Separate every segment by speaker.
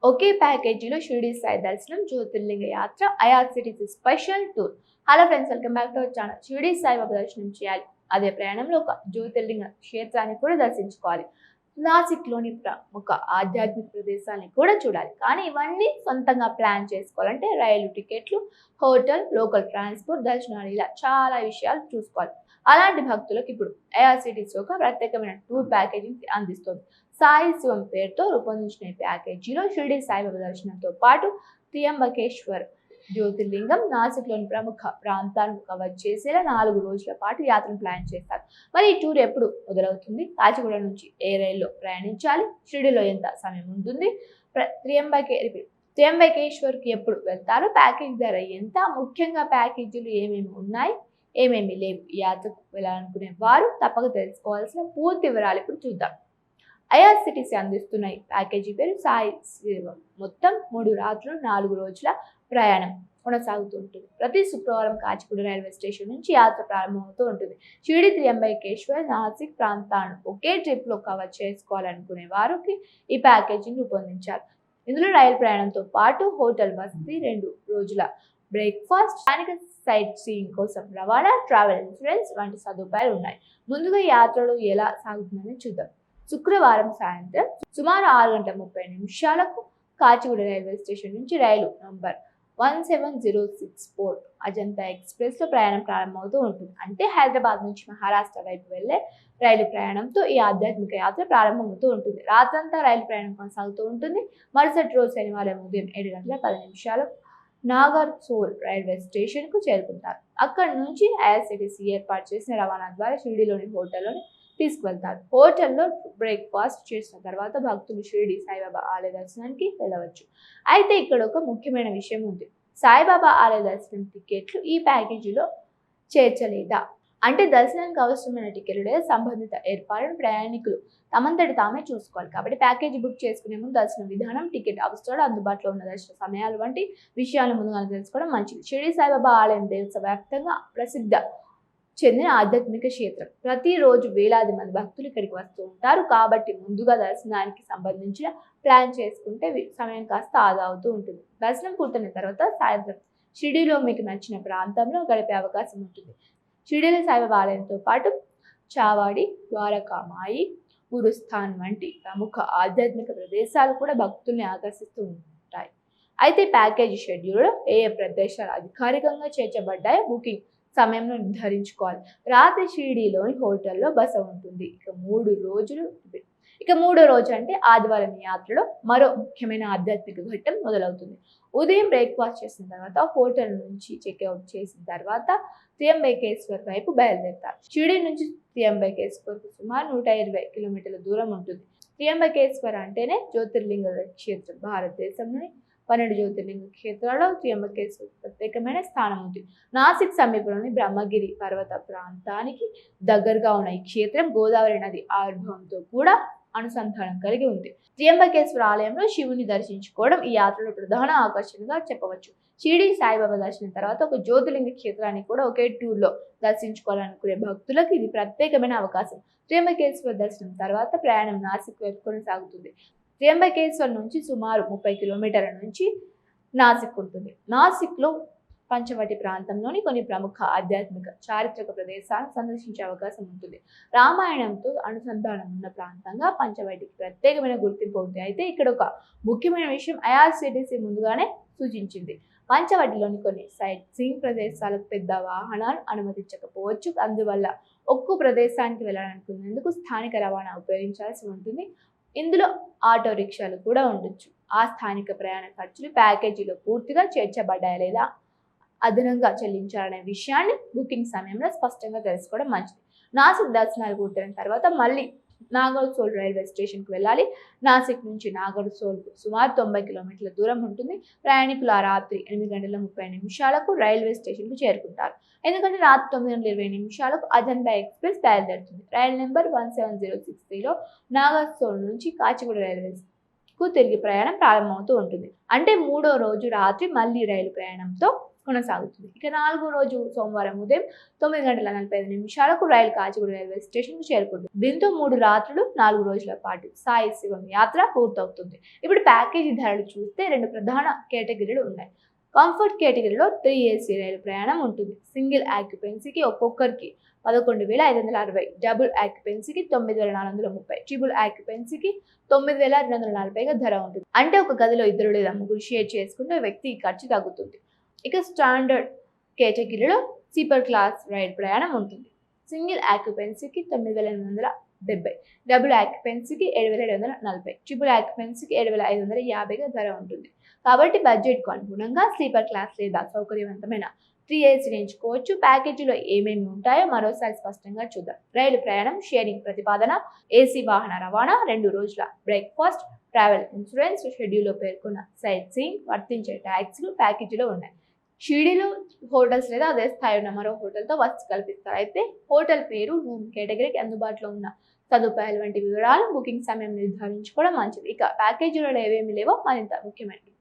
Speaker 1: ఒకే ప్యాకేజీలో షిరిడి సాయి దర్శనం, జ్యోతిర్లింగ యాత్ర, IRCTC special tour. Hello friends, welcome back to our channel. Shirdi Saibaba దర్శనం చేయాలి, అదే ప్రయాణంలో ఒక జ్యోతిర్లింగ క్షేత్రాన్ని కూడా దర్శించుకోవాలి. నాసిక్లోని ప్రముఖ ఆధ్యాత్మిక ప్రదేశాన్ని కూడా చూడాలి. కానీ ఇవన్నీ సొంతంగా ప్లాన్ చేసుకోవాలంటే రైలు టికెట్లు, హోటల్, లోకల్ ట్రాన్స్పోర్ట్, దర్శనాలు ఇలా చాలా విషయాలు చూసుకోవాలి. అలాంటి భక్తులకు ఇప్పుడు ఐఆర్సీటీసీ ఒక ప్రత్యేకమైన టూర్ ప్యాకేజీని అందిస్తుంది. సాయి శివం పేరుతో రూపొందించిన ఈ ప్యాకేజీలో షిరిడి సాయిబాబా దర్శనంతో పాటు త్రియంబకేశ్వర్ జ్యోతిర్లింగం, నాసిక్లోని ప్రముఖ ప్రాంతాలను కవర్ చేసేలా 4 రోజుల పాటు యాత్రను ప్లాన్ చేస్తారు. మరి ఈ టూర్ ఎప్పుడు మొదలవుతుంది? కాచిగూడ నుంచి ఏ రైల్లో ప్రయాణించాలి? షిరిడిలో ఎంత సమయం ఉంటుంది? త్రియంబకేశ్వర్కి ఎప్పుడు వెళ్తారు? ప్యాకేజ్ ధర ఎంత? ముఖ్యంగా ప్యాకేజీలు ఏమేమి ఉన్నాయి, ఏమేమి లేవు? ఈ యాత్రకు వెళ్ళాలనుకునే వారు తప్పక తెలుసుకోవాల్సిన పూర్తి వివరాలు ఇప్పుడు చూద్దాం. ఐఆర్సీటీసీ అందిస్తున్న ఈ ప్యాకేజీ పేరు సాయి శివం. మొత్తం 3 రాత్రులు 4 రోజుల ప్రయాణం కొనసాగుతూ ఉంటుంది. ప్రతి శుక్రవారం కాచిగూడ రైల్వే స్టేషన్ నుంచి యాత్ర ప్రారంభమవుతూ ఉంటుంది. షిరిడి, త్రియంబకేశ్వర్, నాసిక్ ప్రాంతాలను ఒకే ట్రిప్లో కవర్ చేసుకోవాలనుకునే వారికి ఈ ప్యాకేజీని రూపొందించారు. ఇందులో రైలు ప్రయాణంతో పాటు హోటల్ వసతి, 2 రోజుల బ్రేక్ఫాస్ట్, స్థానిక సైట్ సీయింగ్ కోసం రవాణా, ట్రావెల్ ఇన్సూరెన్స్ వంటి సదుపాయాలు ఉన్నాయి. ముందుగా యాత్రలు ఎలా సాగుతుందని చూద్దాం. శుక్రవారం సాయంత్రం సుమారు 6:30 కాచిగూడ రైల్వే స్టేషన్ నుంచి రైలు నంబర్ 17064 అజంతా ఎక్స్ప్రెస్ లో ప్రయాణం ప్రారంభమవుతూ ఉంటుంది. అంటే హైదరాబాద్ నుంచి మహారాష్ట్ర వైపు వెళ్లే రైలు ప్రయాణంతో ఈ ఆధ్యాత్మిక యాత్ర ప్రారంభమవుతూ ఉంటుంది. రాత్రంతా రైలు ప్రయాణం కొనసాగుతూ ఉంటుంది. మరుసటి రోజు శనివారం ఉదయం 7:10 నాగర్సోల్ రైల్వే స్టేషన్ కు చేరుకుంటారు. అక్కడి నుంచి ఐఆర్సీటీసీ ఏర్పాటు చేసిన రవాణా ద్వారా షిరిడిలోని హోటల్లోని తీసుకువెళ్తారు. హోటల్లో బ్రేక్ఫాస్ట్ చేసిన తర్వాత భక్తులు షిరిడి సాయిబాబా ఆలయ దర్శనానికి వెళ్ళవచ్చు. అయితే ఇక్కడ ఒక ముఖ్యమైన విషయం ఉంది. సాయిబాబా ఆలయ దర్శనం టికెట్లు ఈ ప్యాకేజీలో చేర్చలేదా అంటే దర్శనానికి అవసరమైన టికెట్లు లేదా సంబంధిత ఏర్పాటును ప్రయాణికులు తమంతటి తామే చూసుకోవాలి. కాబట్టి ప్యాకేజీ బుక్ చేసుకునే ముందు దర్శన విధానం, టికెట్ అవసరాలు, అందుబాటులో ఉన్న దర్శన సమయాలు వంటి విషయాలు ముందుగా తెలుసుకోవడం మంచిది. షిరిడి సాయిబాబా ఆలయం దేశవ్యాప్తంగా ప్రసిద్ధ చెందిన ఆధ్యాత్మిక క్షేత్రం. ప్రతిరోజు వేలాది మంది భక్తులు ఇక్కడికి వస్తూ ఉంటారు. కాబట్టి ముందుగా దర్శనానికి సంబంధించిన ప్లాన్ చేసుకుంటే సమయం కాస్త ఆదా అవుతూ ఉంటుంది. దర్శనం పూర్తయిన తర్వాత సాయంత్రం షిరిడిలో మీకు నచ్చిన ప్రాంతంలో గడిపే అవకాశం ఉంటుంది. షిరిడిలో సాయిబాబా ఆలయంతో పాటు చావాడి, ద్వారకామాయి, గురుస్థాన్ వంటి ప్రముఖ ఆధ్యాత్మిక ప్రదేశాలు కూడా భక్తుల్ని ఆకర్షిస్తూ ఉంటాయి. అయితే ప్యాకేజీ షెడ్యూల్లో ఏ ప్రదేశాలు అధికారికంగా చేర్చబడ్డాయో బుకింగ్ సమయంలో నిర్ధారించుకోవాలి. రాత్రి షిరిడిలోని హోటల్లో బస ఉంటుంది. ఇక మూడో రోజు అంటే ఆదివారం యాత్రలో మరో ముఖ్యమైన ఆధ్యాత్మిక ఘట్టం మొదలవుతుంది. ఉదయం బ్రేక్ఫాస్ట్ చేసిన తర్వాత హోటల్ నుంచి చెక్అవుట్ చేసిన తర్వాత త్రియంబకేశ్వర్ వైపు బయలుదేరుతారు. షిరిడి నుంచి త్రియంబకేశ్వర్కు సుమారు 120 కిలోమీటర్ల దూరం ఉంటుంది. త్రియంబకేశ్వర్ అంటేనే జ్యోతిర్లింగ క్షేత్రం. భారతదేశంలోని 12 జ్యోతిర్లింగ క్షేత్రాల్లో త్రియంబకేశ్వర్ ప్రత్యేకమైన స్థానం ఉంది. నాసిక్ సమీపంలోని బ్రహ్మగిరి పర్వత ప్రాంతానికి దగ్గరగా ఉన్న ఈ క్షేత్రం గోదావరి నది ఆవిర్భావంతో కూడా అనుసంధానం కలిగి ఉంది. త్రియంబకేశ్వర ఆలయంలో శివుని దర్శించుకోవడం ఈ యాత్రలో ప్రధాన ఆకర్షణగా చెప్పవచ్చు. షిరిడి సాయిబాబా దర్శనం తర్వాత ఒక జ్యోతిర్లింగ క్షేత్రాన్ని కూడా ఒకే టూర్లో దర్శించుకోవాలనుకునే భక్తులకు ఇది ప్రత్యేకమైన అవకాశం. త్రియంబకేశ్వర దర్శనం తర్వాత ప్రయాణం నాసిక్ వైపు కొనసాగుతుంది. త్రియంబకేశ్వర్ నుంచి సుమారు 30 కిలోమీటర్ల నుంచి నాసిక్ ఉంటుంది. నాసిక్లో పంచవటి ప్రాంతంలోని కొన్ని ప్రముఖ ఆధ్యాత్మిక చారిత్రక ప్రదేశాలను సందర్శించే అవకాశం ఉంటుంది. రామాయణంతో అనుసంధానం ఉన్న ప్రాంతంగా పంచవటికి ప్రత్యేకమైన గుర్తింపు ఉంది. అయితే ఇక్కడ ఒక ముఖ్యమైన విషయం ఐఆర్సీటీసీ ముందుగానే సూచించింది. పంచవటిలోని కొన్ని సైట్ సీయింగ్ ప్రదేశాలకు పెద్ద వాహనాలు అనుమతించకపోవచ్చు. అందువల్ల ఒక్కో ప్రదేశానికి వెళ్ళాలనుకునేందుకు స్థానిక రవాణా ఉపయోగించాల్సి ఉంటుంది. ఇందులో ఆటో రిక్షాలు కూడా ఉండొచ్చు. ఆ స్థానిక ప్రయాణ ఖర్చులు ప్యాకేజీలో పూర్తిగా చేర్చబడ్డాయా లేదా అదనంగా చెల్లించాలనే విషయాన్ని బుకింగ్ సమయంలో స్పష్టంగా తెలుసుకోవడం మంచిది. నాసిక్ దర్శనాలు పూర్తయిన తర్వాత మళ్ళీ నాగర్సోల్ రైల్వే స్టేషన్కి వెళ్ళాలి. నాసిక్ నుంచి నాగర్సోల్కు సుమారు 90 కిలోమీటర్ల దూరం ఉంటుంది. ప్రయాణికులు ఆ రాత్రి 8:30 రైల్వే స్టేషన్కు చేరుకుంటారు. ఎందుకంటే రాత్రి 9:20 అజంతా ఎక్స్ప్రెస్ బయలుదేరుతుంది. రైలు నెంబర్ 17063లో నాగర్సోల్ నుంచి కాచిగూడ రైల్వేకు తిరిగి ప్రయాణం ప్రారంభమవుతూ ఉంటుంది. అంటే 3వ రోజు రాత్రి మళ్ళీ రైలు ప్రయాణంతో కొనసాగుతుంది. ఇక 4వ రోజు సోమవారం ఉదయం 9:45 రైలు కాచిగూడ రైల్వే స్టేషన్కు చేరుకుంటుంది. దీంతో 3 రాత్రులు 4 రోజుల పాటు సాయి శివం యాత్ర పూర్తవుతుంది. ఇప్పుడు ప్యాకేజీ ధరలు చూస్తే 2 ప్రధాన కేటగిరీలు ఉన్నాయి. కంఫర్ట్ కేటగిరీలో 3AC రైలు ప్రయాణం ఉంటుంది. సింగిల్ ఆక్యుపెన్సీకి ఒక్కొక్కరికి 11,560, డబుల్ ఆక్యుపెన్సీకి 9,430, ట్రిపుల్ ఆక్యుపెన్సీకి 9,240గా ధర ఉంటుంది. అంటే ఒక గదిలో 2 లేదా 3 షేర్ చేసుకుంటే వ్యక్తికి ఖర్చు తగ్గుతుంది. ఇక స్టాండర్డ్ కేటగిరీలో స్లీపర్ క్లాస్ రైలు ప్రయాణం ఉంటుంది. సింగిల్ ఆక్యుపెన్సీకి 9,870, డబుల్ ఆక్యుపెన్సీకి 7,740, ట్రిపుల్ ఆక్యుపెన్సీకి 7,550గా ధర ఉంటుంది. కాబట్టి బడ్జెట్కు అనుగుణంగా స్లీపర్ క్లాస్ లేదా సౌకర్యవంతమైన 3AC ఎంచుకోవచ్చు. ప్యాకేజీలో ఏమేమి ఉంటాయో మరోసారి స్పష్టంగా చూద్దాం. రైలు ప్రయాణం, షేరింగ్ ప్రతిపాదన, AC వాహన రవాణా, 2 రోజుల బ్రేక్ఫాస్ట్, ట్రావెల్ ఇన్సూరెన్స్, షెడ్యూల్లో పేర్కొన్న సైట్ సీయింగ్, వర్తించే ట్యాక్స్లు ప్యాకేజీలో ఉన్నాయి. షిరిడీలో హోటల్స్ లేదా అదే స్థాయి ఉన్న మరో హోటల్తో వసతి కల్పిస్తారు. అయితే హోటల్ పేరు, రూమ్ కేటగిరీకి అందుబాటులో ఉన్న సదుపాయాలు వంటి వివరాలు బుకింగ్ సమయం నిర్ధారించుకోవడం మంచిది. ఇక ప్యాకేజీలో ఏవేమి లేవో మరింత ముఖ్యమైనవి.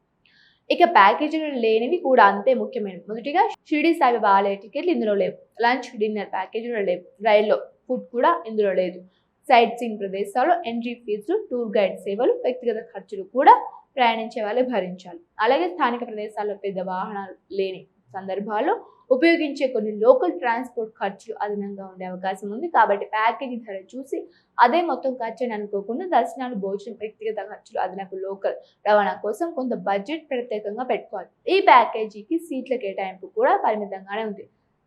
Speaker 1: ఇక ప్యాకేజీలు లేనివి కూడా అంతే ముఖ్యమైనవి. మొదటిగా షిరిడి సాయిబాబా ఆలయ టికెట్లు ఇందులో లేవు. లంచ్, డిన్నర్ ప్యాకేజీలో లేవు. రైల్లో ఫుడ్ కూడా ఇందులో లేదు. సైట్ సీయింగ్ ప్రదేశాల్లో ఎంట్రీ ఫీజులు, టూర్ గైడ్ సేవలు, వ్యక్తిగత ఖర్చులు కూడా ప్రయాణించే వాళ్ళే భరించాలి. అలాగే స్థానిక ప్రదేశాల్లో పెద్ద వాహనాలు లేని సందర్భాల్లో ఉపయోగించే కొన్ని లోకల్ ట్రాన్స్పోర్ట్ ఖర్చులు అదనంగా ఉండే అవకాశం ఉంది. కాబట్టి ప్యాకేజీ ధర చూసి అదే మొత్తం ఖర్చు అని అనుకోకుండా దర్శనాలు, భోజనం, వ్యక్తిగత ఖర్చులు, అదనపు లోకల్ రవాణా కోసం కొంత బడ్జెట్ ప్రత్యేకంగా పెట్టుకోవాలి. ఈ ప్యాకేజీకి సీట్ల కేటాయింపు కూడా పరిమితంగానే ఉంది.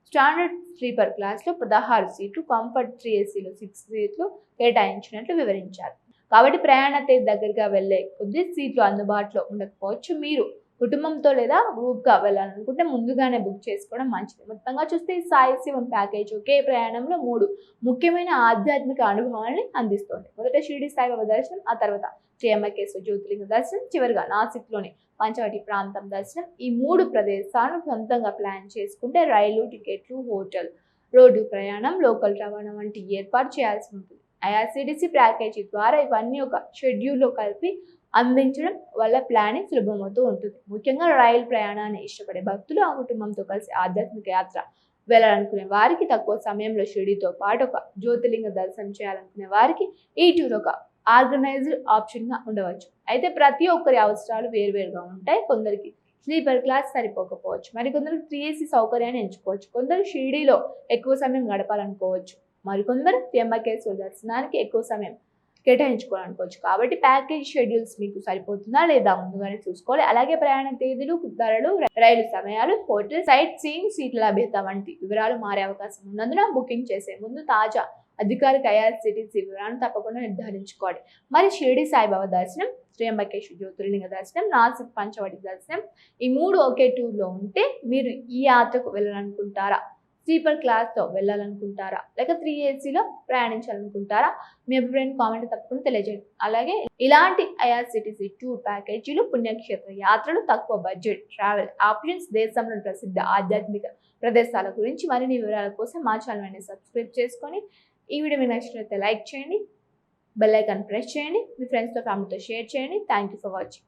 Speaker 1: స్టాండర్డ్ స్లీపర్ క్లాస్లో 16 సీట్లు, కంఫర్ట్ 3ACలో 6 సీట్లు కేటాయించినట్లు వివరించారు. కాబట్టి ప్రయాణ తేదీ దగ్గరగా వెళ్లే కొద్ది సీట్లు అందుబాటులో ఉండకపోవచ్చు. మీరు కుటుంబంతో లేదా గ్రూప్గా వెళ్ళాలనుకుంటే ముందుగానే బుక్ చేసుకోవడం మంచిది. మొత్తంగా చూస్తే ఈ సాయి శివం ప్యాకేజ్ ఒకే ప్రయాణంలో 3 ముఖ్యమైన ఆధ్యాత్మిక అనుభవాన్ని అందిస్తోంది. మొదట షిరిడి సాయిబాబా దర్శనం, ఆ తర్వాత త్రయంబకేశ్వర జ్యోతిర్లింగ దర్శనం, చివరిగా నాసిక్లోని పంచవటి ప్రాంతం దర్శనం. ఈ 3 ప్రదేశాలను సొంతంగా ప్లాన్ చేసుకుంటే రైలు టికెట్లు, హోటల్, రోడ్డు ప్రయాణం, లోకల్ రవాణా వంటి ఏర్పాటు చేయాల్సి ఉంటుంది. IRCTC ప్యాకేజీ ద్వారా ఇవన్నీ ఒక షెడ్యూల్లో కలిపి అందించడం వల్ల ప్లానింగ్ సులభమవుతూ ఉంటుంది. ముఖ్యంగా రైలు ప్రయాణాన్ని ఇష్టపడే భక్తులు, ఆ కుటుంబంతో కలిసి ఆధ్యాత్మిక యాత్ర వెళ్ళాలనుకునే వారికి, తక్కువ సమయంలో షిరిడీతో పాటు ఒక జ్యోతిర్లింగ దర్శనం చేయాలనుకునే వారికి ఈ టూర్ ఒక ఆర్గనైజ్డ్ ఆప్షన్గా ఉండవచ్చు. అయితే ప్రతి ఒక్కరి అవసరాలు వేరువేరుగా ఉంటాయి. కొందరికి స్లీపర్ క్లాస్ సరిపోకపోవచ్చు, మరికొందరు 3AC సౌకర్యాన్ని ఎంచుకోవచ్చు, కొందరు షిరిడీలో ఎక్కువ సమయం గడపాలనుకోవచ్చు, మరికొందరు త్రయంబకేశ్వర దర్శనానికి ఎక్కువ సమయం కేటాయించుకోవాలనుకోవచ్చు. కాబట్టి ప్యాకేజ్ షెడ్యూల్స్ మీకు సరిపోతుందా లేదా ముందుగానే చూసుకోవాలి. అలాగే ప్రయాణ తేదీలు, ధరలు, రైలు సమయాలు, హోటల్, సైట్ సీయింగ్, సీట్ల లభ్యత వంటి వివరాలు మారే అవకాశం ఉన్నందున బుకింగ్ చేసే ముందు తాజా అధికారిక IRCTC వివరాలను తప్పకుండా నిర్ధారించుకోవాలి. మరి షిరిడి సాయిబాబా దర్శనం, త్రయంబకేశ్వర జ్యోతిర్లింగ దర్శనం, నాసిక్ పంచవటి దర్శనం, ఈ 3 ఒకే టూర్లో ఉంటే మీరు ఈ యాత్రకు వెళ్ళాలనుకుంటారా, స్లీపర్ క్లాస్తో వెళ్ళాలనుకుంటారా, లేక 3ACలో ప్రయాణించాలనుకుంటారా? మీ అభిప్రాయాన్ని కామెంట్ తప్పకుండా తెలియజేయండి. అలాగే ఇలాంటి IRCTC టూర్ ప్యాకేజీలు, పుణ్యక్షేత్ర యాత్రలు, తక్కువ బడ్జెట్ ట్రావెల్ ఆప్షన్స్, దేశంలోని ప్రసిద్ధ ఆధ్యాత్మిక ప్రదేశాల గురించి మరిన్ని వివరాల కోసం మా ఛానల్ని సబ్స్క్రైబ్ చేసుకొని ఈ వీడియో మీకు నచ్చినట్లయితే లైక్ చేయండి, బెల్ ఐకాన్ ప్రెస్ చేయండి, మీ ఫ్రెండ్స్తో ఫ్యామిలీతో షేర్ చేయండి. Thank you for watching.